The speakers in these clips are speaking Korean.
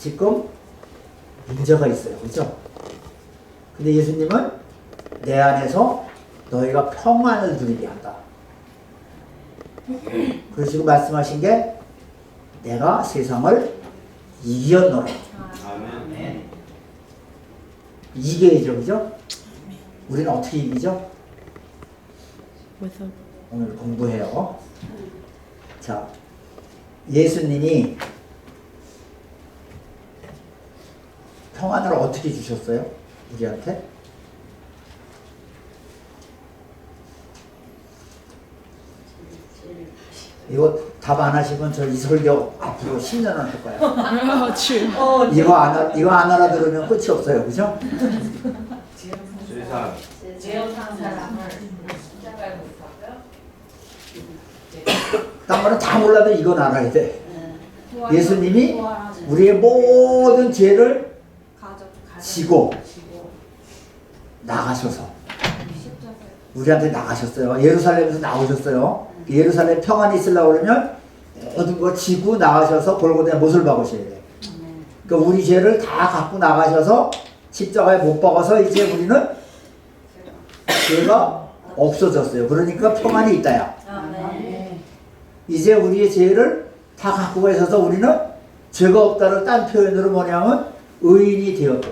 지금 문제가 있어요. 그죠? 근데 예수님은 내 안에서 너희가 평안을 누리게 한다. 그러시고 말씀하신 게 내가 세상을 이겼노라. 아멘. 이겨야죠. 그죠? 우리는 어떻게 이기죠? 그래서 오늘 공부해요. 자, 예수님이 평안을 어떻게 주셨어요? 우리한테? 이거 답 안 하시면 저 이 설교 앞으로 10년은 할 거예요. 이거 안 알아들으면 끝이 없어요. 그죠? 세상 제어상 사람을 십자가에 못 박아요? 딴 거는 다 몰라도 이건 알아야 돼. 예수님이 우리의 모든 죄를 지고 나가셔서 우리한테 나가셨어요. 예루살렘에서 나오셨어요. 예루살렘 평안이 있으려고 그러면 모든 거 지고 나가셔서 골고다에 못을 박으셔야 돼. 그러니까 우리 죄를 다 갖고 나가셔서 십자가에 못 박아서 이제 우리는 죄가 없어졌어요. 그러니까 평안이 있다야. 이제 우리의 죄를 다 갖고 가셔서 우리는 죄가 없다를 딴 표현으로 뭐냐면 의인이 되었다.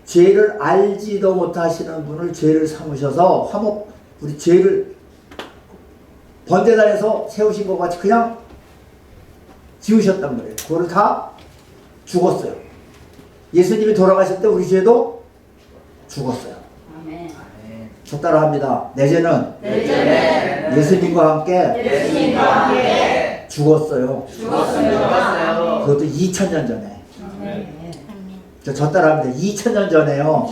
죄를 알지도 못하시는 분을 죄를 삼으셔서 우리 죄를 번제단에서 세우신 것 같이 그냥 지우셨단 말이에요. 그거를 다 죽었어요. 예수님이 돌아가실 때 우리 죄도 죽었어요. 저 따라 합니다. 내 죄는 예수님과 함께 죽었어요. 그것도 2000년 전에. 저 따라 합니다. 2000년 전에요.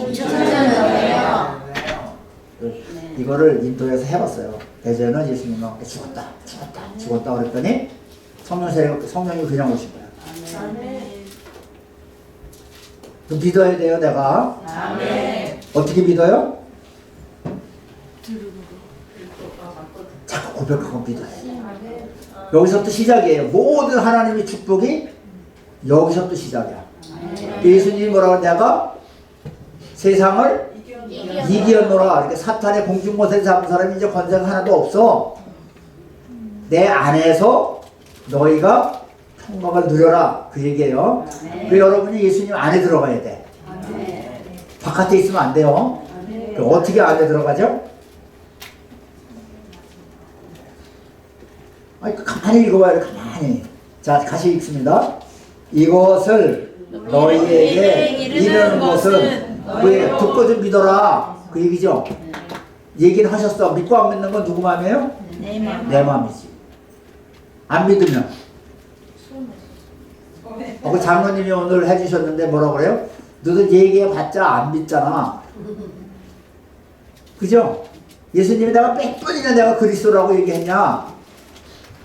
이거를 인도에서 해봤어요. 내 죄는 예수님과 함께 죽었다 그랬더니 성령이 그냥 오신 거예요. 그럼 믿어야 돼요, 내가. 어떻게 믿어요? 자꾸 고백하고 믿어야 돼요. 여기서부터 시작이에요. 모든 하나님의 축복이 여기서부터 시작이야. 예수님이 뭐라고 내가 세상을 이기었노라. 그러니까 사탄의 공중못에 잡은 사람이 이제 권세가 하나도 없어. 내 안에서 너희가 평강을 누려라. 그 얘기예요. 그 여러분이 예수님 안에 들어가야 돼. 바깥에 있으면 안 돼요. 어떻게 안에 들어가죠? 아니, 가만히 읽어봐요. 가만히. 자, 다시 읽습니다. 이것을 너희에게 이르는 것은 왜 듣고 좀 믿어라. 그 얘기죠. 얘기는 하셨어. 믿고 안 믿는 건 누구 마음이에요? 내 마음이지. 안 믿으면. 그 장로님이 오늘 해주셨는데 뭐라고 그래요? 너도 얘기해봤자 안 믿잖아. 그죠? 예수님이 내가 몇 번이나 내가 그리스도라고 얘기했냐?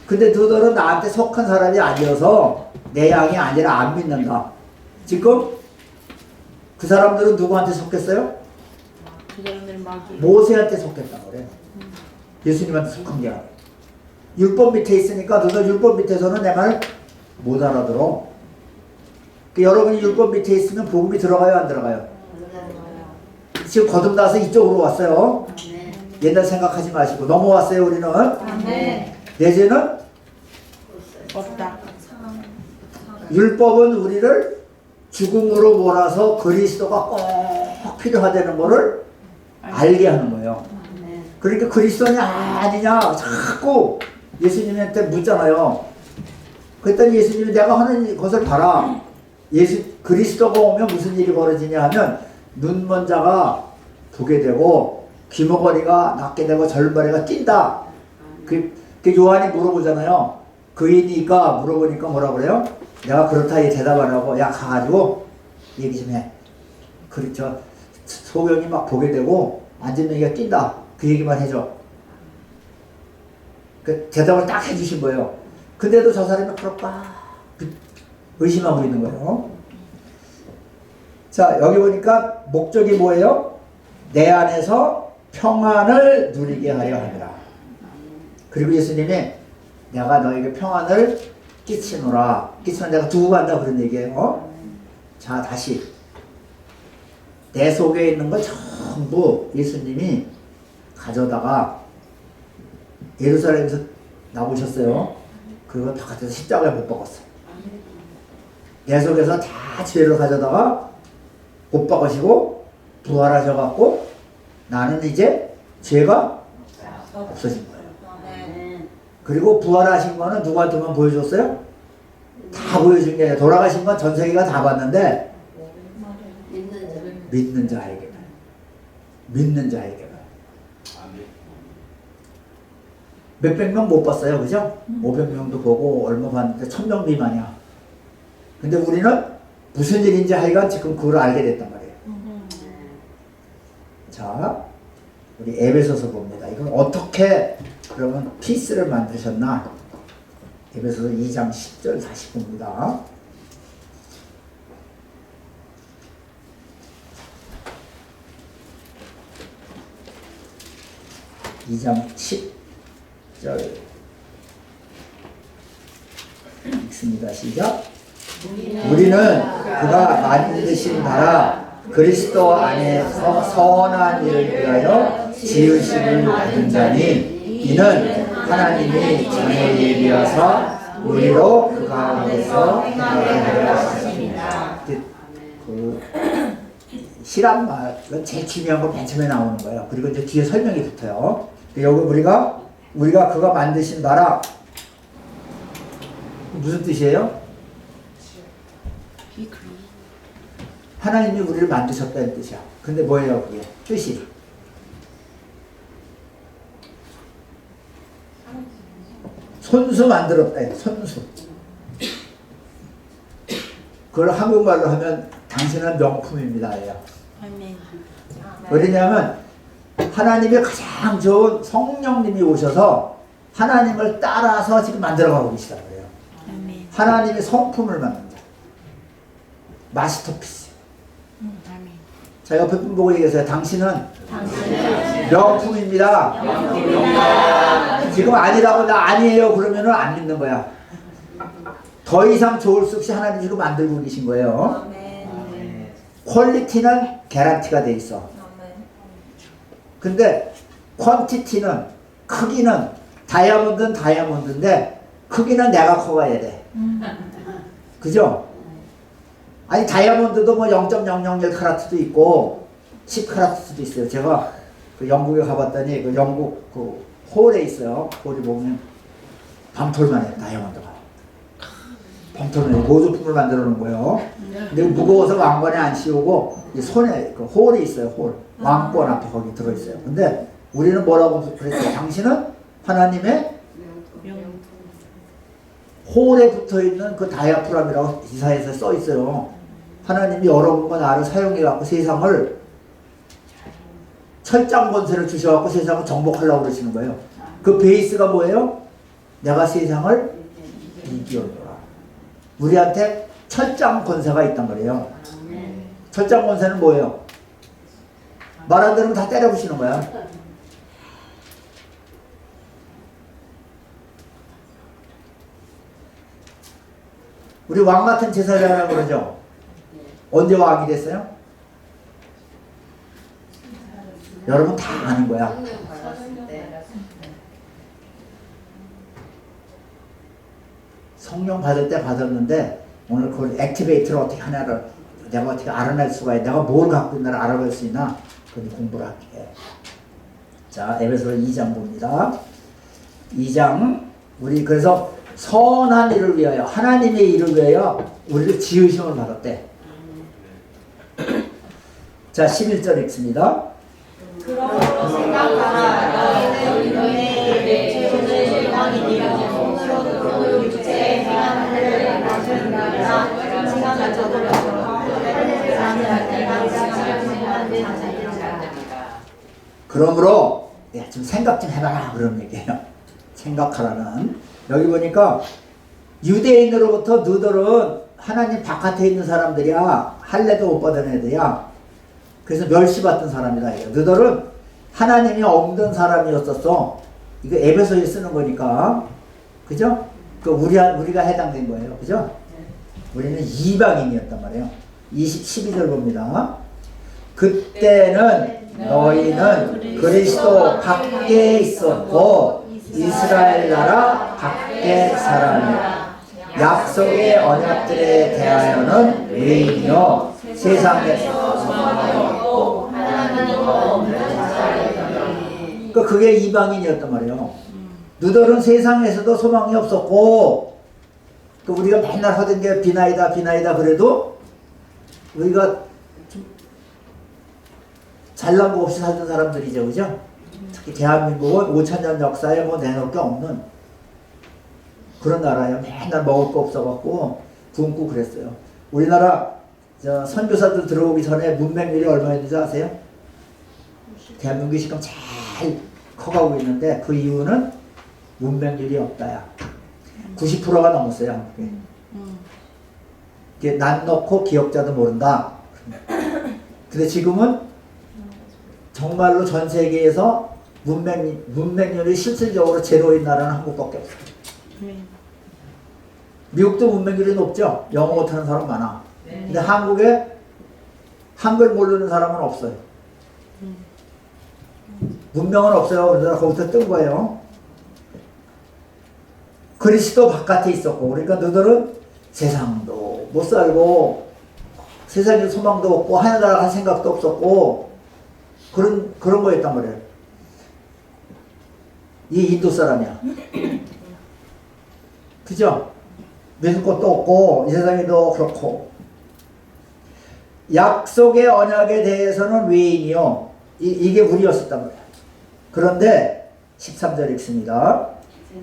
근데 너들은 나한테 속한 사람이 아니어서 내 양이 아니라 안 믿는다. 지금 그 사람들은 누구한테 속했어요? 모세한테 속했단 말이에요. 예수님한테 속한 게 아니라. 율법 밑에 있으니까 너들 율법 밑에서는 내 말 못 알아들어. 여러분이 율법 밑에 있으면 복음이 들어가요, 안 들어가요? 지금 거듭나서 이쪽으로 왔어요. 옛날 생각하지 마시고 넘어왔어요. 우리는 내 죄는 없다. 율법은 우리를 죽음으로 몰아서 그리스도가 꼭 필요하다는 것을 알게 하는 거예요. 그러니까 그리스도냐 아니냐 자꾸 예수님한테 묻잖아요. 그랬더니 예수님이 내가 하는 것을 봐라. 그리스도가 오면 무슨 일이 벌어지냐 하면 눈먼 자가 보게 되고 귀머거리가 낫게 되고 젊은이가 뛴다. 그 요한이 물어보잖아요. 그이니까 물어보니까 뭐라고 그래요? 내가 그렇다 이 대답 안 하고 야 가가지고 얘기 좀 해. 그렇죠. 소경이 막 보게 되고 안진명이가 뛴다. 그 얘기만 해줘. 그 대답을 딱 해주신 거예요. 근데도 저 사람이 그럴까 의심하고 있는 거예요. 자, 여기 보니까 목적이 뭐예요? 내 안에서 평안을 누리게 하려 합니다. 그리고 예수님이 내가 너에게 평안을 끼치노라. 끼치면 내가 두고 간다 그런 얘기예요. 자, 다시 내 속에 있는 걸 전부 예수님이 가져다가 예루살렘에서 나오셨어요. 그리고 바깥에서 십자가에 못 박았어요. 내 속에서 다 죄를 가져다가 못 박으시고 부활하셔갖고 나는 이제 죄가 없어진 거예요. 그리고 부활하신 거는 누구한테만 보여줬어요? 다 보여준 게 아니라 돌아가신 건 전 세계가 다 봤는데 믿는 자에게만. 믿는 자에게만. 몇백 명 못 봤어요. 그죠? 500명도 보고 얼마 봤는데 1000명 미만이야. 근데 우리는 무슨 일인지 하여간 지금 그걸 알게 됐단 말이에요. 자, 우리 에베소서 봅니다. 이건 어떻게 그러면 피스를 만드셨나? 에베소서 2장 10절 다시 봅니다. (2장 10절) 읽습니다. 시작. 우리는 그가 만드신 바라 그리스도 안에서 선한 일을 위하여 지으심을 받은 자니 이는 하나님이 전에 예비하사 우리로 그 가운데서 행하게 하셨습니다. 그 시란 말은 제일 중요한 거 맨 처음에 나오는 거예요. 그리고 이제 뒤에 설명이 붙어요. 여기 우리가 그가 만드신 바라 무슨 뜻이에요? 하나님이 우리를 만드셨다는 뜻이야. 근데 뭐예요 그게? 뜻이 손수 만들었다. 손수. 그걸 한국말로 하면 당신은 명품입니다. 예요. 아멘. 왜냐하면 하나님의 가장 좋은 성령님이 오셔서 하나님을 따라서 지금 만들어가고 계시단 말이에요. 아멘. 하나님의 성품을 만든다. 마스터피스. 아멘. 자, 옆에 분 보고 얘기하세요. 당신은 명품입니다. 지금 아니라고 나 아니에요 그러면은 안 믿는 거야. 더 이상 좋을 수 없이 하나님 지금 만들고 계신 거예요. 퀄리티는 개런티가 돼 있어. 근데 퀀티티는 크기는 다이아몬드는 다이아몬드인데 크기는 내가 커가야 돼. 그죠? 아니 다이아몬드도 뭐 0.001 카라트도 있고 10 카라트도 있어요. 제가 그 영국에 가봤더니 그 영국 그 홀에 있어요. 홀이 보면 밤톨만 해요. 다이아몬드가. 밤톨만 해요. 모조품을 만들어 놓은 거예요. 근데 무거워서 왕관에 안 씌우고 이 손에 그 홀이 있어요. 홀. 왕권 앞에 거기 들어있어요. 근데 우리는 뭐라고 그랬어요? 당신은 하나님의 홀에 붙어있는 그 다이아프람이라고 이사에서 써 있어요. 하나님이 여러분과 나를 사용해갖고 세상을 철장 권세를 주셔갖고 세상을 정복하려고 그러시는 거예요. 그 베이스가 뭐예요? 내가 세상을 이기어노라. 우리한테 철장 권세가 있단 말이에요. 철장 권세는 뭐예요? 말 안 들으면 다 때려부시는 거야. 우리 왕 같은 제사장이라고 그러죠? 언제 왕이 됐어요? 여러분 다 아는 거야. 성령 받을 때 받았는데 오늘 그걸 액티베이트를 어떻게 하나를 내가 어떻게 알아낼 수가 있나, 내가 뭘 갖고 있나를 알아볼 수 있나, 그건 공부를 할게. 자, 에베소서 2장 봅니다. 2장 우리 그래서 선한 일을 위하여 하나님의 일을 위하여 우리를 지으심을 받았대. 자, 11절 읽습니다. 그러므로 생각하라. 너희는 너희의 죄를 영광이니라. 손으로 그 육체에 행한 일을 받으리라. 지가 가져도 그러므로 야, 좀 생각 좀 해봐라 그런 얘기예요. 생각하라는. 여기 보니까 유대인으로부터 너희들은 하나님 바깥에 있는 사람들이야. 할례도 못 받은 애들이야. 그래서 멸시받던 사람이다. 너희들은 하나님이 없는 사람이었었어. 이거 에베소에 쓰는 거니까. 그죠? 우리가 해당된 거예요. 그죠? 우리는 이방인이었단 말이에요. 12절 봅니다. 그때는 너희는 그리스도 밖에 있었고 이스라엘 나라 밖에 사람이라. 약속의 언약들에 대하여는 외인이요 세상에서 소망이 없고 하나님도 없는 자들이라. 그게 이방인이었단 말이에요. 너희들은 세상에서도 소망이 없었고, 우리가 맨날 하던 게 비나이다 그래도 우리가 좀 잘난 거 없이 살던 사람들이죠, 그죠? 특히 대한민국은 5,000년 역사에 뭐 내놓을 게 없는 그런 나라예요. 맨날 먹을 거 없어갖고 굶고 그랬어요. 우리나라 선교사들 들어오기 전에 문맹률이 얼마였는지 아세요? 대한민국이 지금 잘 커가고 있는데 그 이유는 문맹률이 없다야. 90%가 넘었어요. 이게 난 넣고 기억자도 모른다. 근데 지금은 정말로 전 세계에서 문맹률이 실질적으로 제로인 나라는 한국밖에 없어요. 미국도 문맹률이 높죠. 영어 못하는 사람 많아. 근데 한국에 한글 모르는 사람은 없어요. 문명은 없어요. 그러나 거기서 뜬 거예요. 그리스도 바깥에 있었고, 그러니까 너희들은 세상도 못 살고 세상에 소망도 없고 하늘나라 갈 생각도 없었고 그런 거였단 말이에요. 이 인도 사람이야. 그죠? 믿을 것도 없고 이 세상에도 그렇고. 약속의 언약에 대해서는 외인이요. 이게 우리였었단 말이에요. 그런데 13절 읽습니다.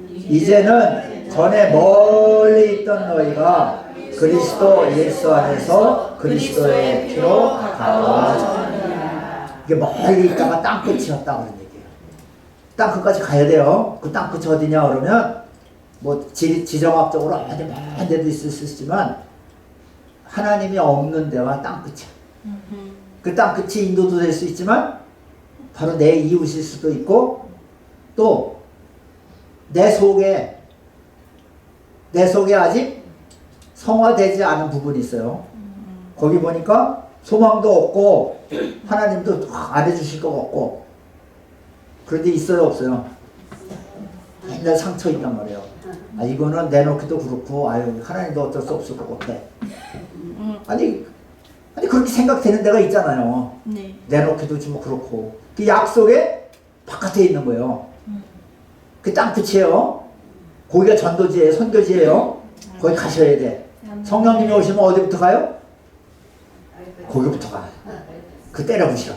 이제는 전에 멀리 있던 너희가 그리스도 예수 안에서 그리스도의 피로 가까워졌느니라. 이게 멀리 있다가 땅끝이었다 그런 얘기예요. 땅끝까지 가야 돼요. 그 땅끝이 어디냐 그러면 뭐 지정학적으로 어디 먼 데도 있을 수 있지만 하나님이 없는 데가 땅끝이야. 그 땅끝이 인도도 될 수 있지만 바로 내 이웃일 수도 있고 또 내 속에 아직 성화되지 않은 부분이 있어요. 거기 보니까 소망도 없고 하나님도 안 해주실 것 같고 그런데 있어요 없어요? 맨날 상처 있단 말이에요. 아 이거는 내놓기도 그렇고 아유 하나님도 어쩔 수 없을 것 같아. 아니 그렇게 생각되는 데가 있잖아요. 네. 내놓기도 좀 그렇고 그 약속에 바깥에 있는 거예요. 그 땅끝이에요. 거기가 전도지예요. 선교지예요. 거기 가셔야 돼. 성령님이 오시면 어디부터 가요? 거기부터 가. 그 때려부셔.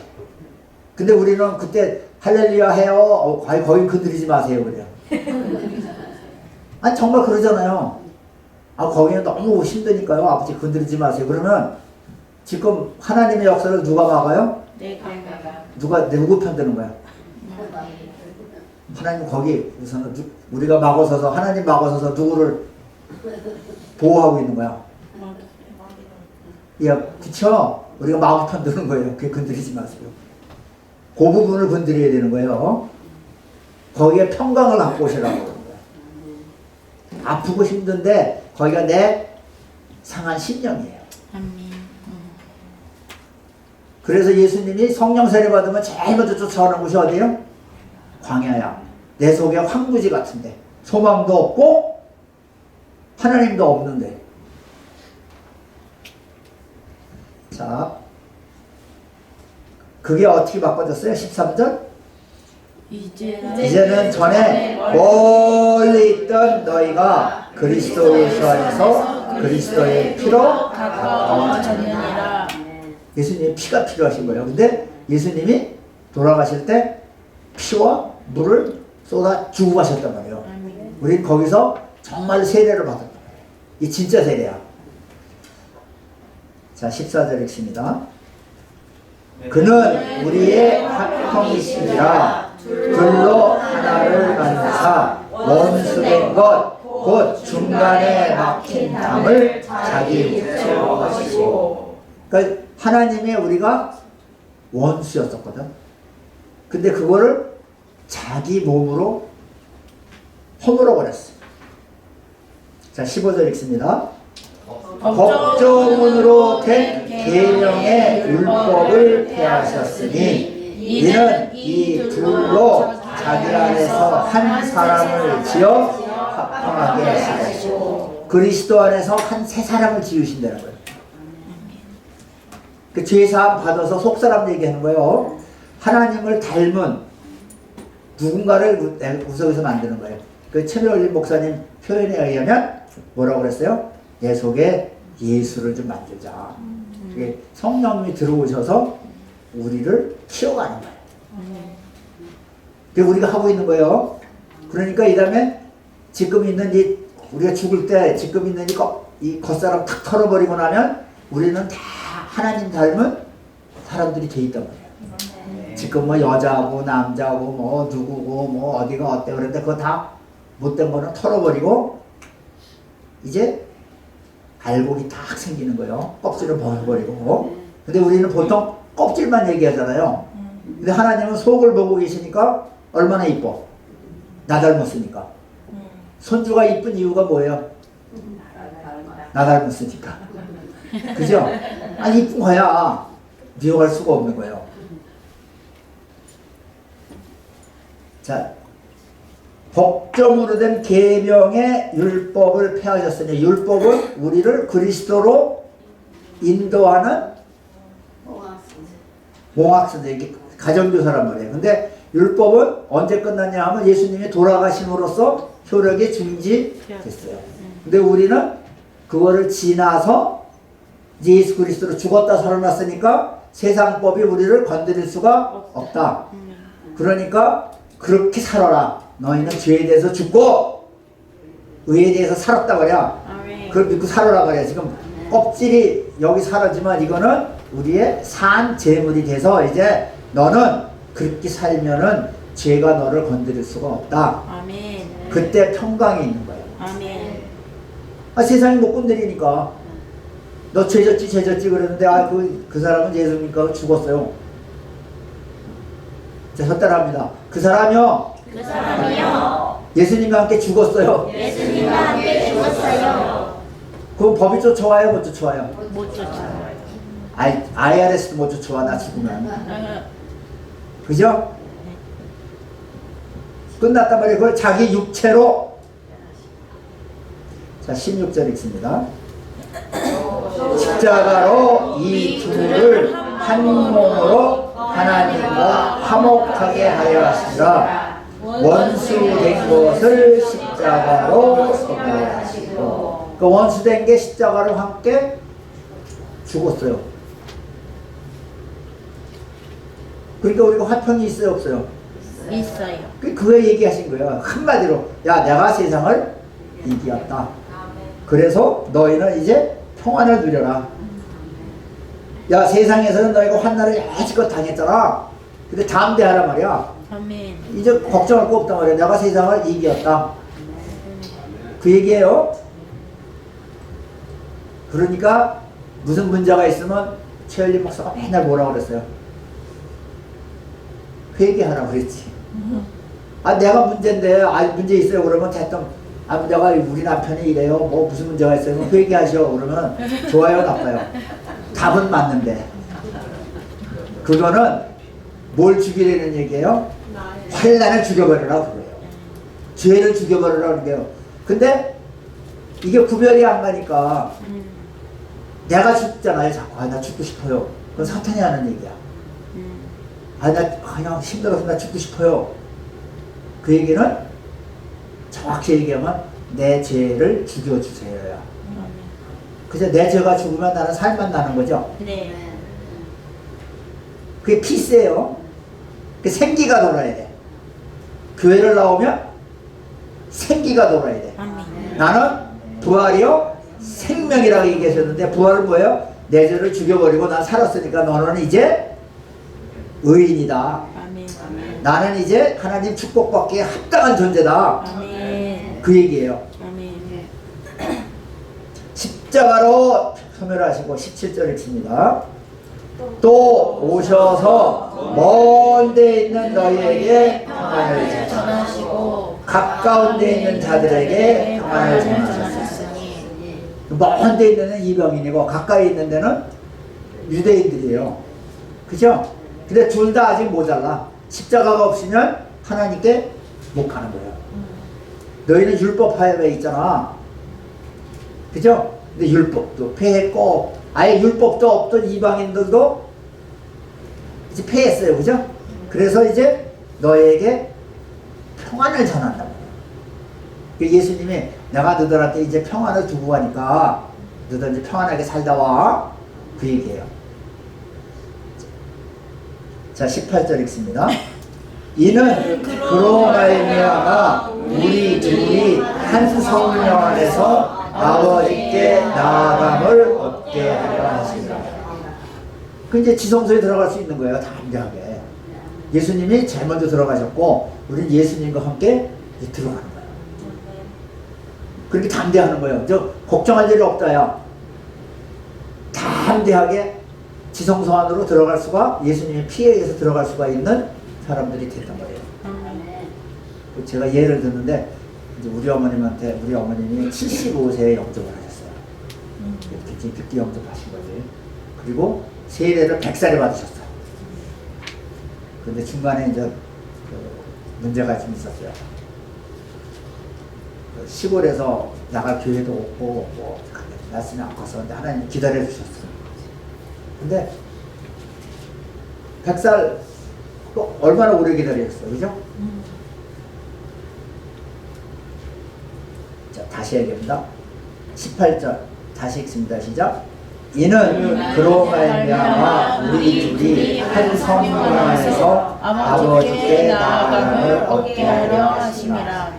근데 우리는 그때 할렐루야 해요. 거기 건드리지 마세요. 그래요. 아니 정말 그러잖아요. 아 거기는 너무 힘드니까요. 아버지 건드리지 마세요. 그러면 지금 하나님의 역사를 누가 막아요? 누구 편드는 거야? 하나님 거기 우선은 우리가 막아서서 하나님 막아서서 누구를 보호하고 있는 거야? 야, 그쵸? 우리가 마음 편드는 거예요. 그게 건드리지 마세요. 그 부분을 건드려야 되는 거예요. 거기에 평강을 안고 오시라고 그러는 거야. 아프고 힘든데 거기가 내 상한 심령이에요. 그래서 예수님이 성령 세례 받으면 제일 먼저 쫓아오는 곳이 어디예요? 광야야. 내 속에 황무지 같은데 소망도 없고 하나님도 없는데. 자, 그게 어떻게 바꿔졌어요? 13절? 이제는 전에 멀리 있던 너희가 그리스도 예수 안에서 그리스도의 피로 가까워졌느니라. 예수님이 피가 필요하신 거예요. 근데 예수님이 돌아가실 때 피와 물을 쏟아 주고 가셨단 말이에요. 우린 거기서 정말 세례를 받았단 말이에요. 이 진짜 세례야. 자, 14절 읽습니다. 그는 우리의 합형이시니라. 둘로 하나를 만드사 원수된 것 곧 중간에 막힌 담을 자기 육체로 하시고. 그러니까 하나님의 우리가 원수였었거든. 근데 그거를 자기 몸으로 허물어 버렸어. 자, 15절 읽습니다. 법조문으로 된 계명의 율법을 폐하셨으니 이는 이 둘로 자기 안에서 한 사람을 지어 합당하게 하시고 그리스도 안에서 한 세 사람을 지으신다는 거예요. 그 죄사함 받아서 속사람 얘기하는 거예요. 하나님을 닮은 누군가를 구석에서 만드는 거예요. 그 최면올림 목사님 표현에 의하면 뭐라고 그랬어요? 내 속에 예수를 좀 만들자. 그게 성령님이 들어오셔서 우리를 키워가는 거예요. 그게 우리가 하고 있는 거예요. 그러니까 이 다음에 지금 있는 우리가 죽을 때 지금 있는 이 겉사람 탁 털어버리고 나면 우리는 다 하나님 닮은 사람들이 돼 있단 말이에요. 지금 뭐 여자하고 남자하고 뭐 누구고 뭐 어디가 어때 그런데 그거 다 못된 거는 털어버리고 이제 알곡이 딱 생기는 거예요. 껍질을 벗어버리고. 근데 우리는 보통 껍질만 얘기하잖아요. 근데 하나님은 속을 보고 계시니까 얼마나 이뻐. 나 닮았으니까. 손주가 이쁜 이유가 뭐예요? 나 닮았으니까. 그죠? 아니 이쁜 거야. 미워할 수가 없는 거예요. 자, 법정으로 된 계명의 율법을 폐하셨으니 율법은 우리를 그리스도로 인도하는 몽학선생, 이게 가정교사란 말이에요. 근데 율법은 언제 끝났냐 하면 예수님이 돌아가심으로써 효력이 중지됐어요. 근데 우리는 그거를 지나서 예수 그리스도로 죽었다 살아났으니까 세상법이 우리를 건드릴 수가 없다. 그러니까 그렇게 살아라. 너희는 죄에 대해서 죽고 의에 대해서 살았다 그래. 그걸 믿고 살아라 그래. 지금 껍질이 여기 사라지만 이거는 우리의 산 제물이 돼서 이제 너는 그렇게 살면은 죄가 너를 건드릴 수가 없다. 아멘. 그때 평강이 있는 거예요. 아멘. 세상이 못 건드리니까 너 죄졌지 그랬는데 그 사람은 예수님과 죽었어요. 자, 헛다합니다. 그 사람이요. 그 사람이요. 예수님과 함께 죽었어요. 예수님과 함께 죽었어요. 그럼 법이 쫓아와요, 못 쫓아와요? 못 쫓아와요. IRS도 못 쫓아와, 나 죽으면. 그죠? 끝났단 말이에요. 그걸 자기 육체로. 자, 16절 읽습니다. 십자가로 이 둘을 한 몸으로 하나님과 화목하게 하여 하시라. 원수된 것을 십자가로 소멸하시고. 그 원수된 게 십자가로 함께 죽었어요. 그러니까 우리가 화평이 있어요, 없어요? 있어요. 그거 얘기하신 거예요. 한마디로 야, 내가 세상을 이기었다. 그래서 너희는 이제 평안을 누려라. 야, 세상에서는 너희가 환난을 여지껏 당했잖아. 근데 담대하란 말이야. 아멘. 이제 걱정할 거 없단 말이야. 내가 세상을 이기었다. 그 얘기예요. 그러니까 무슨 문제가 있으면 최열림 목사가 맨날 뭐라고 그랬어요? 회개하라고 그랬지. 내가 문제인데 문제 있어요 그러면 대뜸 내가 우리 남편이 이래요 뭐 무슨 문제가 있어요 그럼 회개하셔 그러면 좋아요 나빠요? 답은 맞는데 그거는 뭘 죽이려는 얘기예요? 환난을 죽여버리라 그거예요. 죄를 죽여버리라 그래요. 근데 이게 구별이 안 가니까 내가 죽잖아요 자꾸. 나 죽고 싶어요. 그건 사탄이 하는 얘기야. 나 그냥 힘들어서 나 죽고 싶어요. 그 얘기는 정확히 얘기하면 내 죄를 죽여주세요야. 그래서 내 죄가 죽으면 나는 살만 나는 거죠. 네. 그게 피스예요. 그 생기가 돌아야 돼. 교회를 나오면 생기가 돌아야 돼. 아멘. 나는 부활이요 생명이라고 얘기하셨는데 부활은 뭐예요? 내 죄를 죽여버리고 난 살았으니까 너는 이제 의인이다. 아멘. 나는 이제 하나님 축복받기에 합당한 존재다. 아멘. 그 얘기예요. 아멘. 십자가로 소멸하시고 17절 읽습니다. 또 오셔서 먼 데 있는 너희에게 평안을 전하시고 가까운 데 있는 자들에게 평안을 전하셨으니 먼 데 있는 데는 이방인이고 가까이 있는 데는 유대인들이에요. 그죠? 근데 둘 다 아직 모자라. 십자가가 없으면 하나님께 못 가는 거예요. 너희는 율법 하에 있잖아. 그죠? 근데 율법도 폐했고 아예 율법도 없던 이방인들도 이제 폐했어요. 그죠? 그래서 이제 너에게 평안을 전한다. 예수님이 내가 너희들한테 이제 평안을 두고 가니까 너희들 이제 평안하게 살다 와. 그 얘기예요. 자, 18절 읽습니다. 이는 그로 말미암아 우리 둘이 한 성령 안에서 아버지께 나아감을 얻게 하려 하시니라. 그 이제 지성소에 들어갈 수 있는 거예요. 담대하게. 예수님이 제일 먼저 들어가셨고 우리는 예수님과 함께 이제 들어가는 거예요. 그렇게 담대하는 거예요. 저 걱정할 일이 없다요. 담대하게 지성소 안으로 들어갈 수가, 예수님의 피에 의해서 들어갈 수가 있는 사람들이 됐단 말이에요. 제가 예를 드는데 이제 우리 어머님한테, 우리 어머님이 75세에 영접을 하셨어요. 이렇게 늦게 영접하신 거지. 그리고 세례를 100살에 받으셨어요. 근데 중간에 이제 문제가 좀 있었어요. 시골에서 나갈 기회도 없고 뭐 말씀이 안 커서 하나님 기다려 주셨어요. 근데 100살 또 얼마나 오래 기다렸어요. 그죠? 자, 다시 얘기합니다. 18절 다시 읽습니다. 시작. 이는 그로 말미암아 우리 둘이 한 성령 안에서 아버지께 나아감을 얻게 하려 하심이라.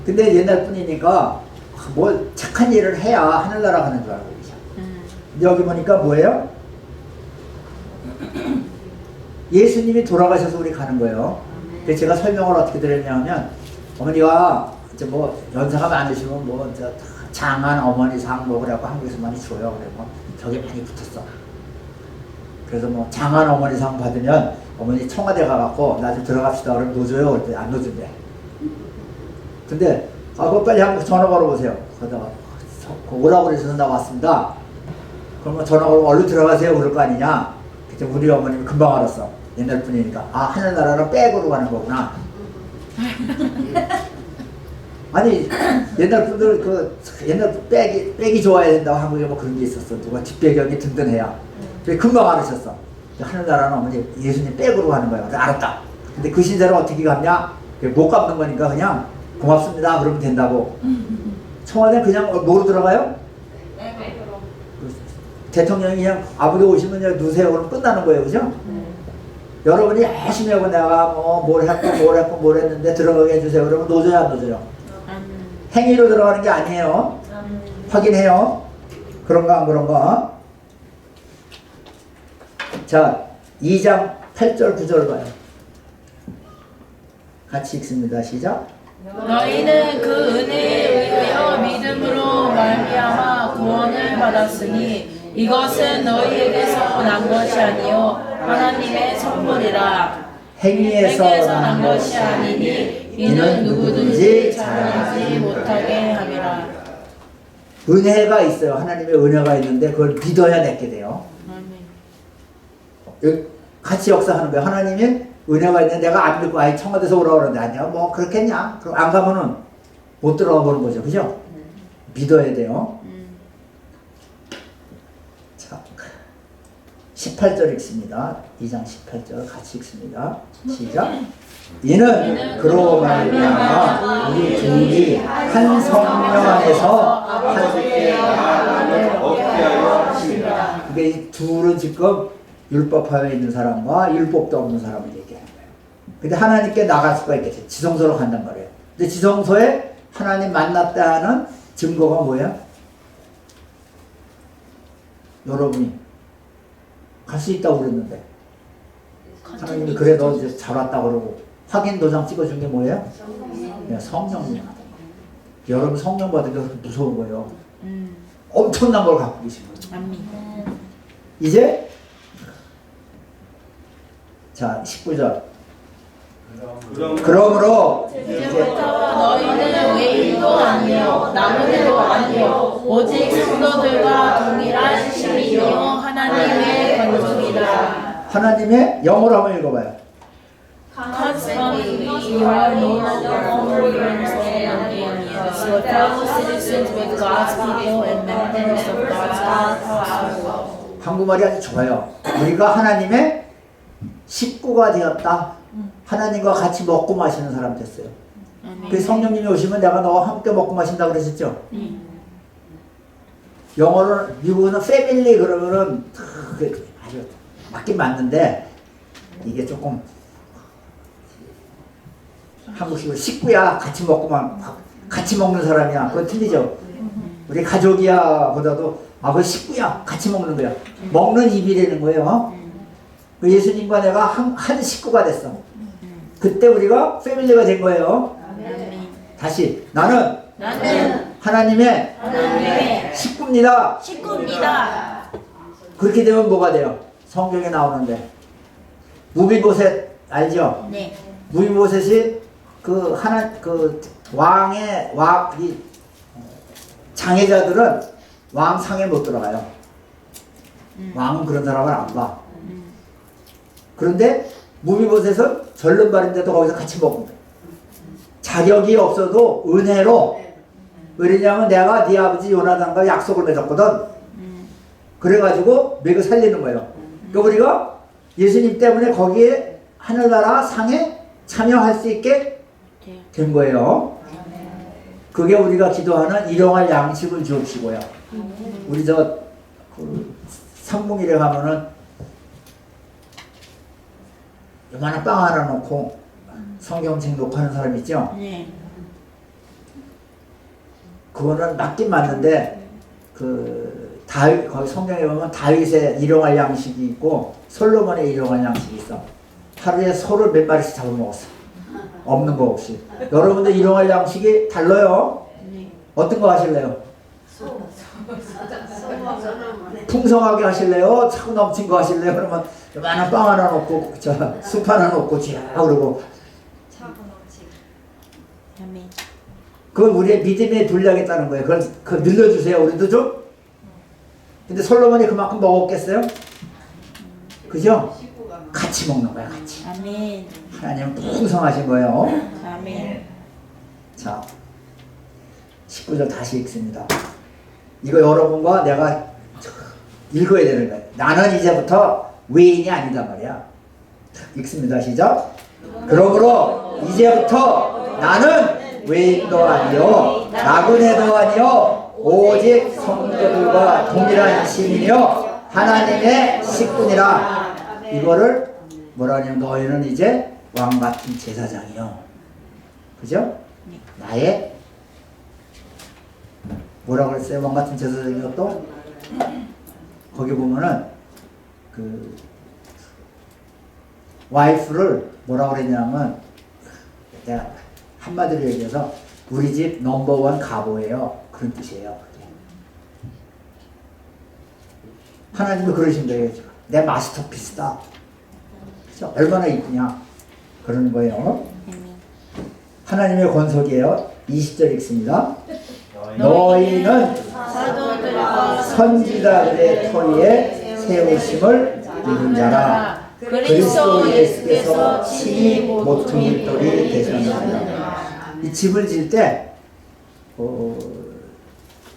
근데 옛날 분이니까 뭐 착한 일을 해야 하늘나라 가는 줄 알고 계셔. 여기 보니까 뭐예요? 예수님이 돌아가셔서 우리 가는 거예요. 그래서 제가 설명을 어떻게 드렸냐면, 어머니가 이제 뭐 연세가 많으시면 뭐 이제 장한 어머니상 뭐 그래갖고 한국에서 많이 줘요. 그래 뭐 벽에 많이 붙었어. 그래서 뭐 장한 어머니상 받으면 어머니 청와대 가갖고 나 좀 들어갑시다 그러면 넣어줘요. 그럴 때 안 넣어준대. 근데 그거 빨리 한번 전화 걸어보세요. 그러다가 오라고 그래서 나 왔습니다. 그러면 전화 걸고 얼른 들어가세요 그럴 거 아니냐. 그때 우리 어머님이 금방 알았어. 옛날 분이니까. 아, 하늘나라는 백으로 가는 거구나. 아니 옛날 분들 그 옛날 백이 좋아야 된다고 한국에 뭐 그런 게 있었어. 누가 뒷배경이 든든해야. 그래 금방 알으셨어. 하늘나라는 어머니 예수님 백으로 가는 거야. 그래서 알았다. 근데 그 신세를 어떻게 갚냐? 못 갚는 거니까 그냥 고맙습니다 그러면 된다고. 청와대 그냥 뭐로 들어가요? 대통령이 그냥 아버지 오시면 그냥 누세요 그러면 끝나는 거예요. 그죠? 여러분이 열심히 하고 내가 뭐 뭘 했고 뭘 했는데 들어가게 해주세요 그러면 넣어줘요 안 넣어줘요? 행위로 들어가는 게 아니에요. 확인해요. 그런가 안 그런가? 자, 2장 8절 9절 봐요. 같이 읽습니다. 시작. 너희는 그 은혜에 의하여 믿음으로 말미암아 구원을 받았으니 이것은 너희에게서 난 것이 아니요 하나님의 선물이라. 행위에서 난 것이 아니니 이는 누구든지 잘하지 못하게 함이라. 은혜가 있어요. 하나님의 은혜가 있는데 그걸 믿어야 내게 돼요. 같이 역사하는 거예요. 하나님이 은혜가 있는데 내가 안 믿고 아예 청와대에서 오라고 그러는데 아니야 뭐 그렇겠냐? 그럼 안 가면은 못 들어가 보는 거죠. 그죠? 믿어야 돼요. 자, 18절 읽습니다. 2장 18절 같이 읽습니다. 시작. 이는 그로 말미암아 우리 둘이 한 성령 안에서 아버지께 나아감을 얻게 하려 하심이라. 그러니까 이 둘은 지금 율법하에 있는 사람과 율법도 없는 사람을 얘기하는 거예요. 근데 하나님께 나갈 수가 있겠죠. 지성소로 간단 말이에요. 근데 지성소에 하나님 만났다는 증거가 뭐예요? 여러분이 갈 수 있다고 그랬는데 하나님이 그래 너 이제 잘 왔다 그러고 확인 도장 찍어준 게 뭐예요? 성령님. 여러분 성령 받은 게 그렇게 무서운 거예요. 엄청난 걸 갖고 계신 거예요. 이제 자 19절 그러므로 이제부터 너희는 외인도 아니요 나무들도 아니요 오직 성도들과 동일한 시민이요 하나님의 건축이다. 하나님의 영어로 한번 읽어봐요. Consequently, you are no longer foreigners and aliens, but fellow citizens with God's people and members of God's household. 한국말이 아주 좋아요. 우리가 하나님의 식구가 되었다. 하나님과 같이 먹고 마시는 사람 됐어요. 그 성령님이 오시면 내가 너와 함께 먹고 마신다 그러셨죠? 영어로 미국은 패밀리 그러면은 아주 맞긴 맞는데 이게 조금 한국식으로 식구야 같이 먹고만 같이 먹는 사람이야 그건 틀리죠. 우리 가족이야 보다도 그 식구야 같이 먹는 거야. 먹는 입이라는 거예요. 그 예수님과 내가 한 식구가 됐어. 그때 우리가 패밀리가 된 거예요. 다시 나는 하나님의 식구입니다. 식구입니다. 그렇게 되면 뭐가 돼요? 성경에 나오는데 무비보셋 알죠? 네. 무비보셋이 그 이 장애자들은 왕 상에 못 들어가요. 왕은 그런 사람을 안 봐. 그런데 무비보셋은 절름발인데도 거기서 같이 먹는다. 자격이 없어도 은혜로. 왜냐하면 내가 네 아버지 요나단과 약속을 맺었거든. 그래가지고 먹여 살리는 거예요. 그러니까 우리가 예수님 때문에 거기에 하늘나라 상에 참여할 수 있게 된 거예요. 그게 우리가 기도하는 일용할 양식을 주옵시고요. 우리 상봉일에 가면은 요만한 빵 하나 놓고 성경책 놓고 하는 사람 있죠? 네. 그거는 맞긴 맞는데 거기 성경에 보면 다윗의 일용할 양식이 있고 솔로몬의 일용할 양식이 있어. 하루에 소를 몇 마리씩 잡아먹었어. 없는 거 없이. 여러분들 일용할 양식이 달라요. 어떤 거 하실래요? 풍성하게 하실래요? 차고 넘친 거 하실래요? 그러면 요만한 빵 하나 놓고 숲 하나 놓고 쥐야 그러고 아멘. 그건 우리의 믿음에 돌려야겠다는 거예요. 그걸 늘려주세요. 우리도 좀. 근데 솔로몬이 그만큼 먹었겠어요? 그죠? 같이 먹는 거야, 같이. 아멘. 하나님은 풍성하신 거예요. 아멘. 자, 19절 다시 읽습니다. 이거 여러분과 내가 읽어야 되는 거예요. 나는 이제부터 외인이 아니다 말이야. 읽습니다. 시작. 그러므로 이제부터 나는 외인도 아니요 나그네도 아니요 오직 성도들과 동일한 시민이요 하나님의 식구니라. 이거를 뭐라 하냐면 너희는 이제 왕같은 제사장이요. 그죠? 나의 뭐라 그랬어요? 왕같은 제사장이요. 또 거기 보면은 그 와이프를 뭐라 그랬냐면 내가 한마디로 얘기해서 우리 집 넘버원 가보예요. 그런 뜻이에요. 하나님도 그러신 거예요. 내 마스터피스다. 그렇죠? 얼마나 이쁘냐 그러는 거예요. 하나님의 권속이에요. 20절 읽습니다. 너희는 사도들과 선지자들의 터위에 세우심을 입은 자라. 그리스도 예수께서 친히 모퉁이돌이 되셨느니라. 이 집을 질 때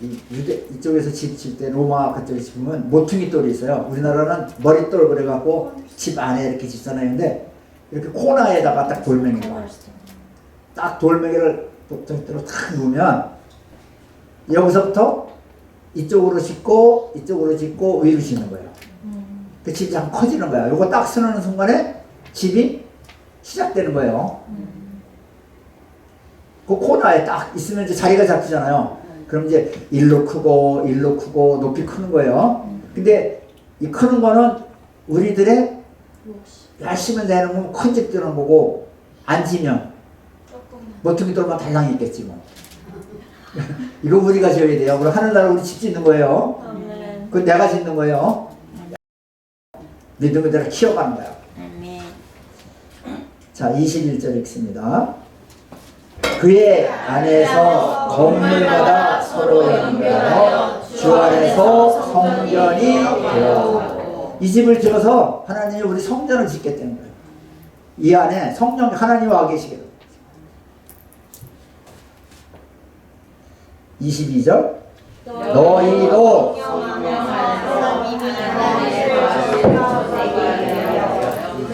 이쪽에서 집 질 때 로마 그쪽에 집으면 모퉁이돌이 있어요. 우리나라는 머릿돌 그래갖고 집 안에 이렇게 짓잖아요. 근데 이렇게 코너에다가 딱 돌멩이를 놔요. 딱 돌멩이를 모퉁이돌로 탁 놓으면 여기서부터 이쪽으로 짓고 이쪽으로 짓고 위로 짓는 거예요. 그 집이 참 커지는 거야. 요거 딱 서는 순간에 집이 시작되는 거예요. 그 코너에 딱 있으면 이제 자리가 잡히잖아요. 그럼 이제 일로 크고 높이 크는 거예요. 근데 이 크는 거는 우리들의 열심히 내는 건 큰 집 되는 거고 안 지면 모퉁이돌만 달랑 있겠지 뭐. 이거 우리가 지어야 돼요. 그럼 하늘나라 우리 집 짓는 거예요. 그건 내가 짓는 거예요. 믿음을 대로 키워가는 거야. 아멘. 자, 21절 읽습니다. 그의 안에서 건물마다 서로 연결하여 주 안에서 성전이 되어. 이 집을 지어서 하나님이 우리 성전을 짓겠다는 거예요. 이 안에 성령 하나님 와 계시게. 22절 너희도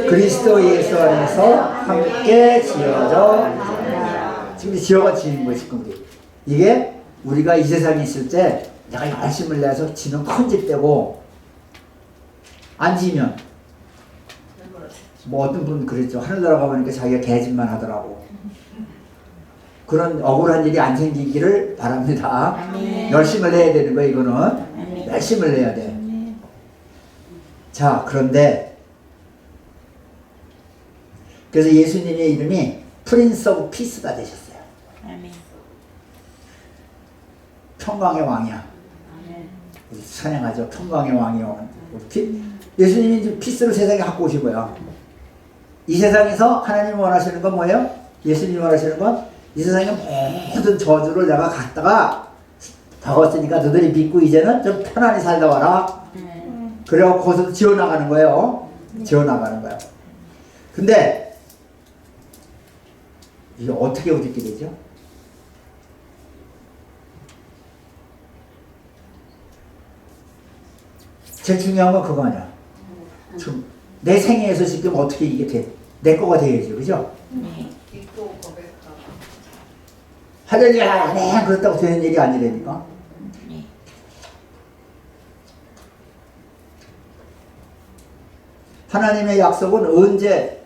그리스도 예수 안에서 함께 지어져. 지금 지어가 지은 거예요. 지금 이게 우리가 이 세상에 있을 때 내가 열심을 내서 지는 큰 집 되고 안 지면 뭐 어떤 분은 그랬죠. 하늘나라 가보니까 자기가 개집만 하더라고. 그런 억울한 일이 안 생기기를 바랍니다. 아멘. 열심을 해야 되는 거예요. 이거는 아멘. 열심을 해야 돼. 아멘. 자, 그런데 그래서 예수님의 이름이 프린스 오브 피스가 되셨어요. 아멘. 평강의 왕이야. 우리 찬양하죠. 평강의 왕이요. 예수님이 이제 피스를 세상에 갖고 오신 거야. 이 세상에서 하나님이 원하시는 건 뭐예요? 예수님이 원하시는 건 이 세상의 모든 저주를 내가 갖다가 박았으니까 너희들이 믿고 이제는 좀 편안히 살다 와라. 그래갖고 거기서 지어나가는 거예요. 지어나가는 거예요. 근데 이게 어떻게 우리끼 되죠? 제일 중요한 건 그거 아니야. 지금 내 생애에서 지금 어떻게 이게 돼? 내 거가 돼야지, 그죠? 믿고 고백하고. 할렐루야, 네, 그렇다고 되는 일이 아니라니까. 하나님의 약속은 언제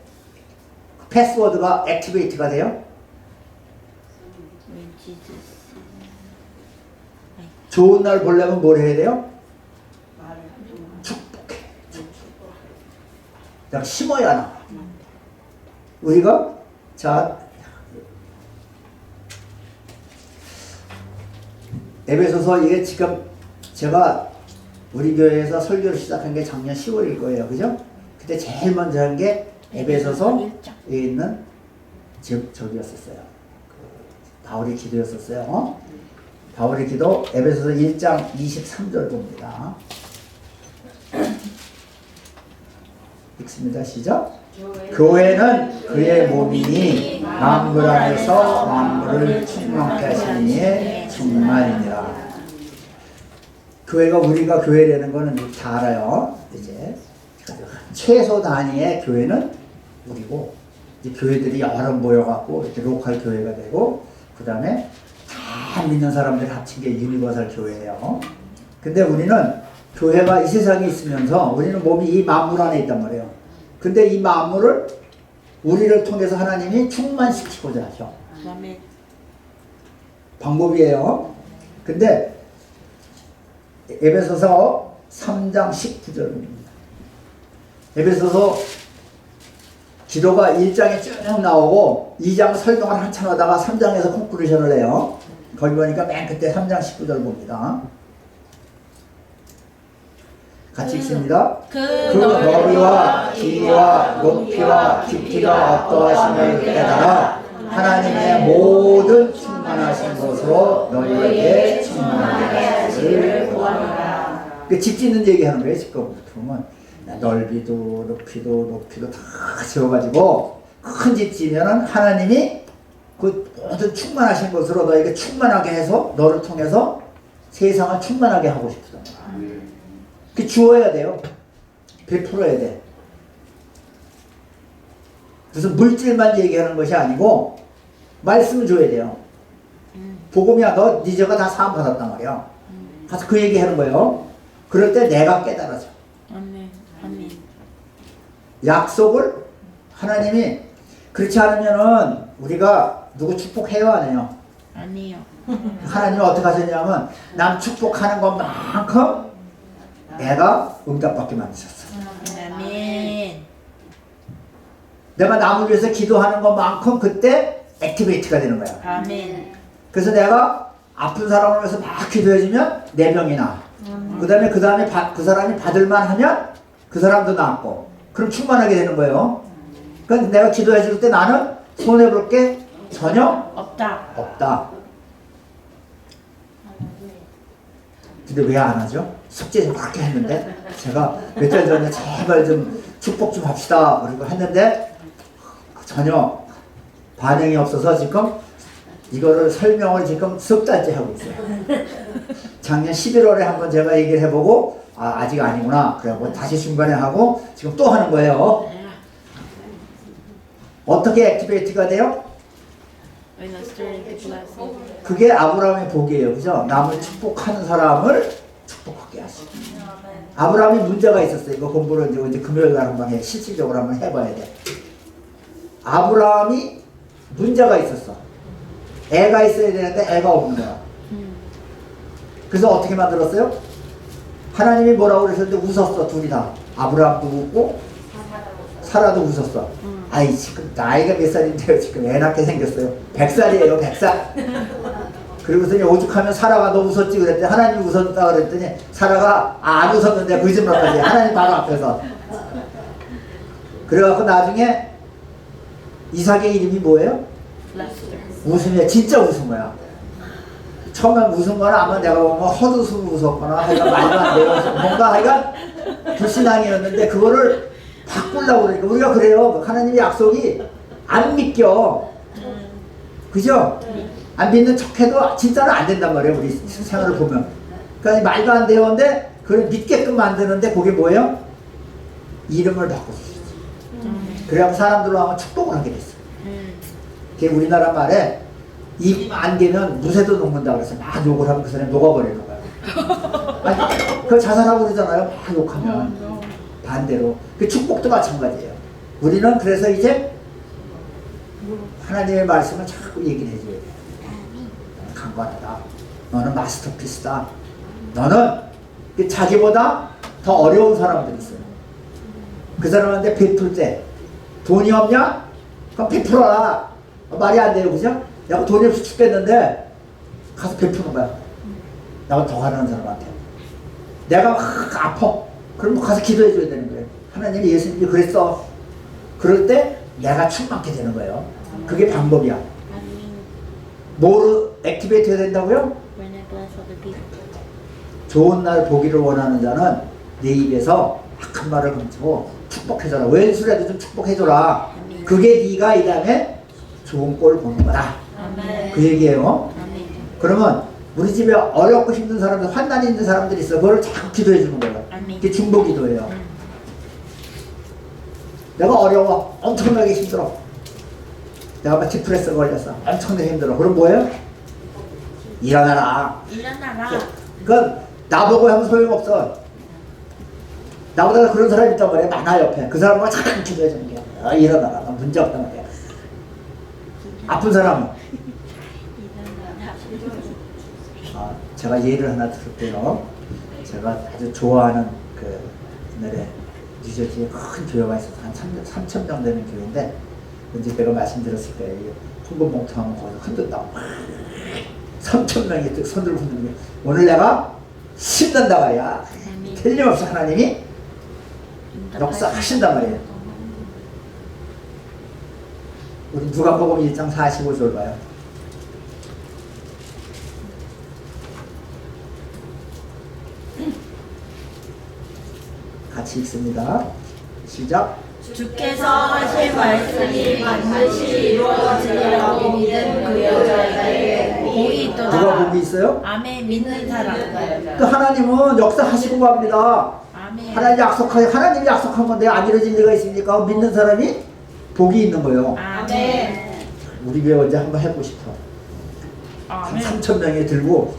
패스워드가 액티베이트가 돼요? 좋은 날 보려면 뭘 해야 돼요? 축복해. 그냥 심어야 나와. 우리가 자 에베소서 이게 지금 제가 우리 교회에서 설교를 시작한 게 작년 10월일 거예요. 그죠? 그때 제일 먼저 한 게 에베소서에 있는 저기였었어요. 바울의 기도였었어요. 바울의 기도 에베소서 1장 23절 봅니다. 읽습니다. 시작. 교회는 그의 몸이니 만물 안에서 만물을 충만케 하시는 이의 충만이니라. 교회가 우리가 교회라는 거는 다 알아요. 이제 최소 단위의 교회는 우리고 이제 교회들이 여러 모여갖고 이렇게 로컬 교회가 되고 그 다음에 다 믿는 사람들이 합친 게 유니버설 교회예요. 근데 우리는 교회가 이 세상에 있으면서 우리는 몸이 이 만물 안에 있단 말이에요. 근데 이 만물을 우리를 통해서 하나님이 충만시키고자 하셔. 아멘. 방법이에요. 근데 에베소서 3장 19절입니다. 에베소서 기도가 1장에 쭉 나오고 2장 설명을 한참 하다가 3장에서 콘클루션을 해요. 거기 보니까 맨 그때 3장 19절 봅니다. 같이 읽습니다. 그 너비와 길이와 높이와 깊이가 어떠하심을 깨달아 하나님의 모든 충만하신 것으로 너희에게 충만하게 하시기를 구하노라. 집 짓는 얘기하는 거예요. 지금 보면 넓이도 높이도 다 지어가지고 큰 집 지면은 하나님이 그 모든 충만하신 것으로 너에게 충만하게 해서 너를 통해서 세상을 충만하게 하고 싶다는 거야. 그 주어야 돼요. 베풀어야 돼. 그래서 물질만 얘기하는 것이 아니고 말씀을 줘야 돼요. 복음이야. 너 네 죄가 다 사함 받았단 말이야. 가서 그 얘기하는 거예요. 그럴 때 내가 깨달아져. 아멘. 아멘. 약속을 하나님이 그렇지 않으면은 우리가 누구 축복해요 안 해요? 아니요. 하나님이 어떻게 하셨냐면 남 축복하는 것만큼 내가 응답받게 만드셨어. 아멘. 내가 남을 위해서 기도하는 것만큼 그때 액티베이트가 되는 거야. 아멘. 그래서 내가 아픈 사람을 위해서 막 기도해주면 내 병이 나. 그 다음에 그 사람이 받을만 하면 그 사람도 낫고 그럼 충만하게 되는 거예요. 그러니까 내가 기도해 줄 때 나는 손해볼 게 전혀 없다. 없다. 근데 왜 안 하죠? 숙제 좀 그렇게 했는데 제가 몇 달 전에 제발 좀 축복 좀 합시다 그리고 했는데 전혀 반응이 없어서 지금 이거를 설명을 지금 석 달째 하고 있어요. 작년 11월에 한번 제가 얘기를 해보고 아직 아니구나 그래고 다시 중간에 하고 지금 또 하는 거예요. 어떻게 액티베이트가 돼요? When the Spirit blesses. 그게 아브라함의 복이에요. 그죠? 남을 축복하는 사람을 축복하게 하시고. 아브라함이 문제가 있었어요. 이거 공부를 이제 금요일 날 한번 해. 실질적으로 한번 해봐야 돼. 아브라함이 문제가 있었어. 애가 있어야 되는데 애가 없는 거야. 그래서 어떻게 만들었어요? 하나님이 뭐라고 그러셨는데 웃었어. 둘이 다. 아브라함도 웃고 사라도 웃었어. 아이 지금 나이가 몇 살인데요. 지금 애 낳게 생겼어요. 100살이에요. 100살. 그리고서는 오죽하면 사라가 너 웃었지 그랬더니 하나님이 웃었다 그랬더니 사라가 안 웃었는데 거짓말까지 하나님 바로 앞에서. 그래갖고 나중에 이삭의 이름이 뭐예요? 웃음이야. 진짜 웃은 거야. 처음에 웃은 거는 아마 내가 보면 헛웃음 웃었거나 하여간 말도 안 돼요. 뭔가 하여간 불신앙이었는데 그거를 바꾸려고 그러니까 우리가 그래요. 하나님의 약속이 안 믿겨. 그죠? 안 믿는 척해도 진짜는 안 된단 말이에요. 우리 생활을 보면. 그러니까 말도 안 되는데 그걸 믿게끔 만드는데 그게 뭐예요? 이름을 바꿔주시지. 그래야 사람들로 하면 축복을 하게 됐어요. 그게 우리나라 말에 입 안 개면 무쇠도 녹는다 그래서 막 욕을 하면 그 사람이 녹아버리는 거예요. 아니, 그걸 자살하고 그러잖아요. 막 욕하면. 반대로. 그 축복도 마찬가지예요. 우리는 그래서 이제 하나님의 말씀을 자꾸 얘기를 해줘야 돼. 너는 강관하다. 너는 마스터피스다. 너는 자기보다 더 어려운 사람들이 있어요. 그 사람한테 베풀 때 돈이 없냐? 그럼 베풀어라. 말이 안 돼요. 그죠? 내가 돈이 없어 죽겠는데 가서 베푸는 거야. 나보다 더 가난한 사람한테. 내가 막 아파. 그럼 가서 기도해 줘야 되는 거예요. 하나님이 예수님이 그랬어. 그럴 때 내가 충만케 되는 거예요. 그게 방법이야. 뭐로 액티베이트 해야 된다고요? When I bless other people. 좋은 날 보기를 원하는 자는 내 입에서 악한 말을 감추고 축복해줘라. 왼수라도 좀 축복해줘라. 그게 네가 이 다음에 좋은 꼴 보는 거다. 그 얘기예요. 그러면 우리 집에 어렵고 힘든 사람들, 환난이 있는 사람들이 있어. 그걸 자꾸 기도해 주는 거예요. 이게 중보 기도예요. 내가 어려워. 엄청나게 힘들어. 내가 막 디프레스 걸렸어. 엄청나게 힘들어. 그럼 뭐예요? 일어나라. 일어나라. 그건 나보고 하면 소용없어. 나보다 그런 사람이 있단 말이야. 많아 옆에. 그 사람과 잠깐 기도해 주는 거야. 일어나라. 난 문제 없단 말이야. 아픈 사람은. 제가 예를 하나 들을게요. 제가 아주 좋아하는 그 옛날에 뉴저지에 큰 교회가 있어서 한 3천 명 되는 교회인데 언제 내가 말씀드렸을 거예요. 헌금 봉투하면 거기서 흔든다고 3천 명이 손들고 흔드는 게 오늘 내가 신난다 말이야. 틀림없이 하나님이 역사하신단 말이에요. 우리 누가복음 1장 45절 봐요. 같이 읽습니다. 시작. 주께서 하실 말씀이 반드시 이루어지리라고 믿은 그 여자에게 복이 있도다. 누가 복이 있어요? 아멘. 믿는 사람. 또 하나님은 역사하시고 갑니다. 아멘. 하나님이 약속한 건데 안 이루어질 리가 있습니까? 믿는 사람이 복이 있는 거예요. 아멘. 우리 교회 언제 한번 해보고 싶어. 한 아멘. 3천 명이 들고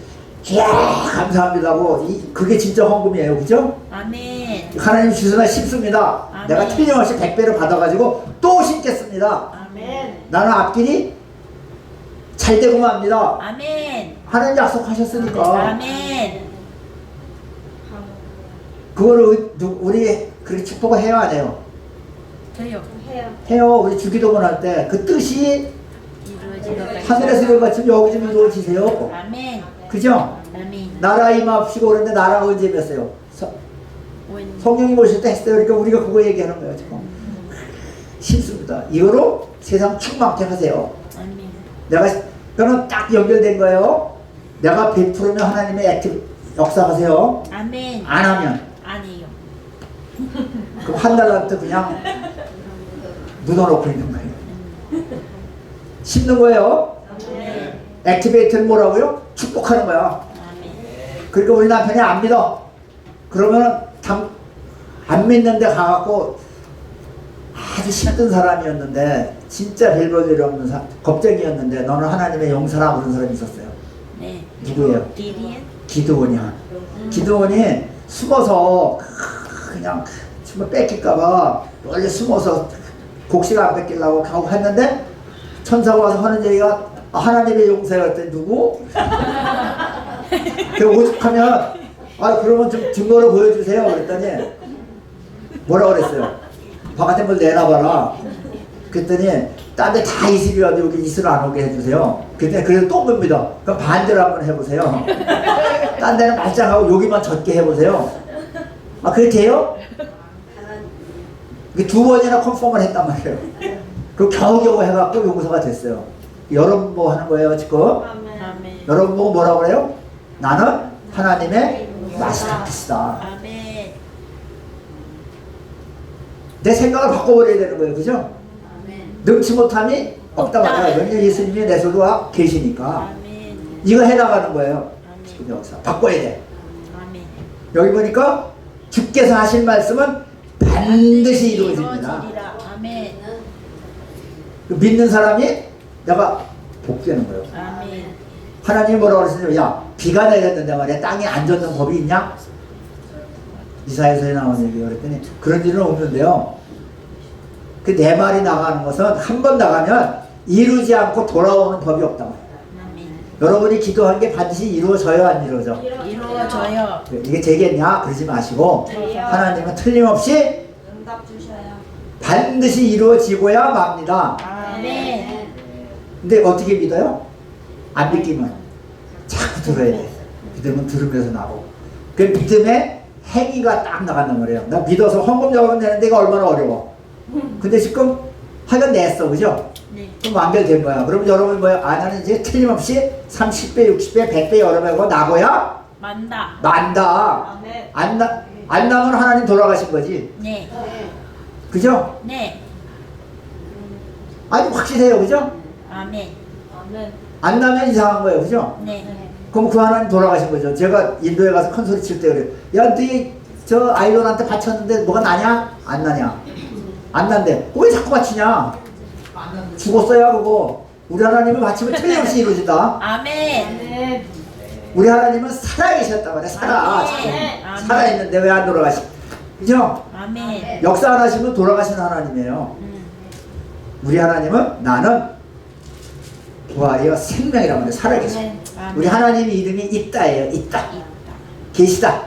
이야 감사합니다고 그게 진짜 헌금이에요. 그죠? 아멘. 하나님 주시나 심습니다. 아멘. 내가 틀림없이 100배를 받아가지고 또 심겠습니다. 아멘. 나는 앞길이 잘 되고만 합니다. 아멘. 하나님 약속하셨으니까. 아멘. 그거를 우리 그렇게 축복을 해요 안 해요? 저요. 해요. 우리 주기도문 할 때 그 뜻이 이루어지도다. 하늘에서 이루어지면 여기 좀 이루어지세요. 아멘. 그죠? 아멘. 나라 임합시고 그런데 나라가 언제 뵀어요? When 성령이 오실 때 했어요. 그러니까 우리가 그거 얘기하는 거예요 지금. 심습니다. 이거로 세상 충만케 하세요. 아멘. 내가 그거는 딱 연결된 거예요. 내가 베풀으면 하나님의 액티브 역사하세요. 아멘. 안 하면 아니요. 그럼 한 달한테 그냥 묻어놓고 있는 거예요. 심는 거예요. 아멘. 액티베이트는 뭐라고요? 축복하는 거야. 아멘. 그러니까 우리 남편이 안 믿어. 그러면은 안 믿는데 가갖고 아주 힘든 사람이었는데 진짜 별볼일 없는 겁쟁이였는데 너는 하나님의 용사라 그런 사람이 있었어요. 네. 누구예요? 디디엔? 기드온이야. 기드온이 숨어서 그냥 정말 뺏길까봐 원래 숨어서 곡식 안 뺏기려고 하고 했는데 천사가 와서 하는 얘기가 하나님의 용사야 그랬더니 누구? 그 오죽하면 그러면 좀 증거를 보여주세요 그랬더니 뭐라 그랬어요? 바깥에 뭘 내놔봐라. 그랬더니 딴 데 다 이슬이라도 여기 이슬 안 오게 해주세요. 그랬더니 그래도 또 봅니다. 그럼 반대로 한번 해보세요. 딴 데는 말짱하고 여기만 젖게 해보세요. 그게 돼요? 두 번이나 컨펌을 했단 말이에요. 그 겨우겨우 해갖고 용서가 됐어요. 여러분 뭐 하는 거예요 지금? 아멘. 여러분 보고 뭐라고 그래요? 나는 하나님의 마스터피스다. 아멘. 내 생각을 바꿔버려야 되는 거예요. 그죠? 능치 못함이 없다 말이야. 왜냐면 예수님이 내 속에 와 계시니까. 아멘. 이거 해나가는 거예요. 아멘. 지금 여기서 바꿔야 돼. 아멘. 여기 보니까 주께서 하신 말씀은 반드시 이루어집니다. 이루어지리라. 아멘. 믿는 사람이 내가 복되는 거예요. 아멘. 하나님이 뭐라고 그러시냐면 야 비가 내렸는데 말이야 땅에 안 젖는 법이 있냐? 이사야서에 나온 얘기예요. 그랬더니 그런 일은 없는데요. 그 내 말이 나가는 것은 한 번 나가면 이루지 않고 돌아오는 법이 없다. 아멘. 여러분이 기도한 게 반드시 이루어져요, 안 이루어져? 이루어져요. 이게 되겠냐? 그러지 마시고 하나님은 틀림없이 응답 주셔요. 반드시 이루어지고야 맙니다. 아멘. 근데 어떻게 믿어요? 안 믿기면 자꾸 들어야 돼. 믿으면 들으면서 나고. 그 믿음의 행위가 딱 나간단 말이에요. 나 믿어서 헌금 적으면 되는데 이거 얼마나 어려워. 근데 지금 하여간 냈어, 그죠? 네. 그럼 완결된 거야. 그럼 여러분 뭐야? 나는 이제 틀림없이 30배, 60배, 100배 여러 배고 나고야 만다. 만다. 아멘. 안 나면 하나님 돌아가신 거지. 네. 그죠? 네. 아주 확실해요, 그죠? 아멘. 아멘. 안 나면 이상한 거예요, 그죠? 네. 그럼 그 하나님 돌아가신 거죠. 제가 인도에 가서 큰 소리 칠 때 그래요. 야, 너희 저 아이돌한테 바쳤는데 뭐가 나냐? 안 나냐? 안 난대. 왜 자꾸 바치냐? 죽었어야 그거. 우리 하나님은 바치면 틀림없이 이루어진다. 아멘. 아멘. 우리 하나님은 살아계셨단 말이야. 살아. 아멘. 살아있는데 왜 안 돌아가시? 그죠? 아멘. 역사 안 하시면 돌아가신 하나님이에요. 우리 하나님은 나는 부활이요 생명이란 말이에요. 살아계셔. 아멘. 우리 하나님의 이름이 있다예요. 있다. 있다. 계시다.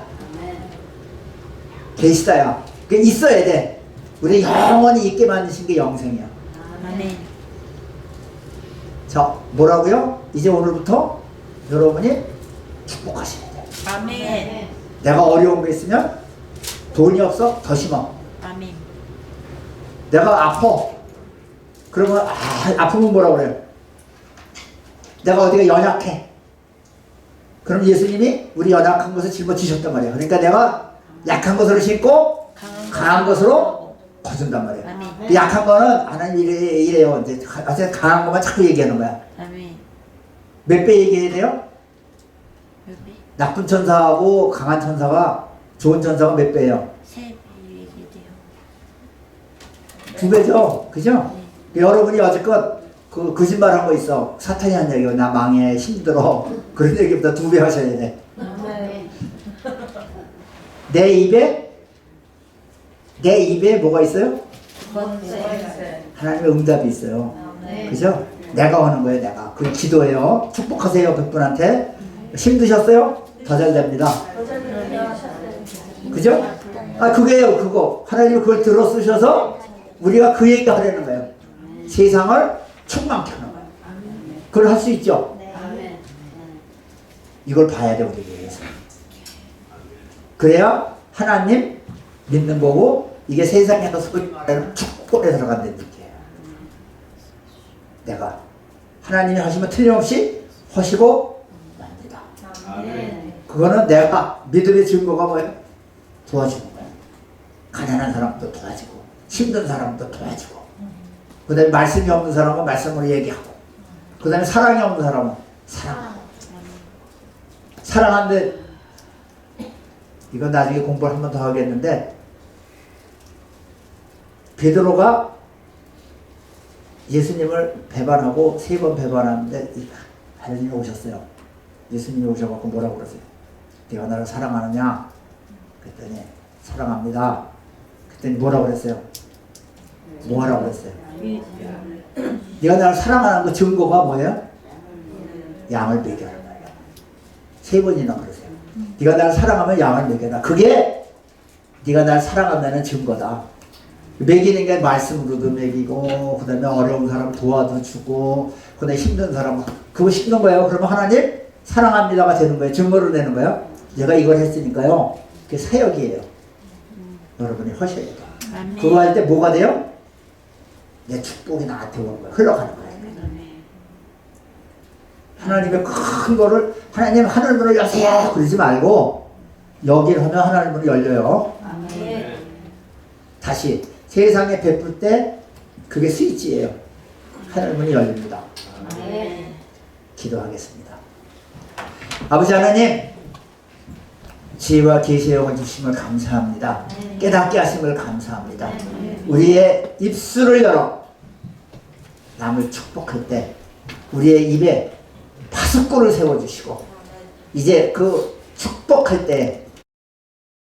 계시다야. 그 있어야 돼. 우리 영원히 있게 만드신 게 영생이야. 아멘. 자, 뭐라고요? 이제 오늘부터 여러분이 축복하셔야 돼. 아멘. 내가 어려운 거 있으면 돈이 없어? 더 심어. 아멘. 내가 아파. 그러면 아프면 뭐라고 그래요? 내가 어디가 연약해. 그럼 예수님이 우리 연약한 것을 짊어지셨단 말이에요. 그러니까 내가 약한 것으로 신고 강한 것으로 거둔단 말이에요. 아멘. 그 약한 거는 하나님 이래요. 이제 강한 것만 자꾸 얘기하는 거야. 아멘. 몇 배 얘기해야 돼요? 몇 배? 나쁜 천사하고 강한 천사가 좋은 천사가 몇 배예요? 세 배 얘기돼요. 2배죠? 그죠? 여러분이 여지껏 그 거짓말 한 거 있어. 사탄이 한 얘기야. 나 망해. 힘들어. 그런 얘기보다 2배 하셔야 돼. 아멘. 내 입에 뭐가 있어요? 번째. 하나님의 응답이 있어요. 아멘. 그죠? 내가 하는 거예요, 내가. 그 기도예요. 축복하세요, 그분한테. 힘드셨어요? 더 잘 됩니다. 그죠? 그게요, 그거. 하나님이 그걸 들어 쓰셔서 우리가 그 얘기 하려는 거예요. 세상을 충만케 하는 거예요. 그걸 할 수 있죠? 아멘. 이걸 봐야 돼, 우리 위해서. 그래야 하나님 믿는 거고 이게 세상에서 소위 말하는 축복에 들어간다는 얘기예요. 내가 하나님이 하시면 틀림없이 하시고 납니다. 그거는 내가 믿음의 증거가 뭐예요? 도와주는 거예요. 가난한 사람도 도와주고 힘든 사람도 도와주고 그 다음에 말씀이 없는 사람은 말씀으로 얘기하고 그 다음에 사랑이 없는 사람은 사랑하고 사랑하는데 이건 나중에 공부를 한 번 더 하겠는데 베드로가 예수님을 배반하고 3번 배반하는데 하나님이 오셨어요. 예수님이 오셔갖고 뭐라고 그러세요? 네가 나를 사랑하느냐? 그랬더니 사랑합니다. 그랬더니 뭐라고 그랬어요? 뭐라고 그랬어요? 네가 나를 사랑하는 그 증거가 뭐예요? 양을 먹여라. 3번이나 그러세요. 네가 나를 사랑하면 양을 먹여라. 그게 네가 나를 사랑한다는 증거다. 먹이는 게 말씀으로도 먹이고 그 다음에 어려운 사람 도와도 주고 그 다음에 힘든 사람 그거 힘든 거예요. 그러면 하나님 사랑합니다가 되는 거예요. 증거를 내는 거예요. 내가 이걸 했으니까요. 그게 사역이에요. 여러분이 하셔야 돼요. 그거 할 때 뭐가 돼요? 내 축복이 나한테 오는 거예요. 흘러가는 거예요. 하나님의 큰 거를 하나님 하늘문을 여세요 그러지 말고 여기를 하면 하나님문이 열려요. 다시 세상에 베풀 때 그게 스위치예요. 하늘문이 열립니다. 기도하겠습니다. 아버지 하나님 지혜와 계시의 영을 주심을 감사합니다. 깨닫게 하심을 감사합니다. 우리의 입술을 열어 남을 축복할 때 우리의 입에 파수꾼을 세워주시고 이제 그 축복할 때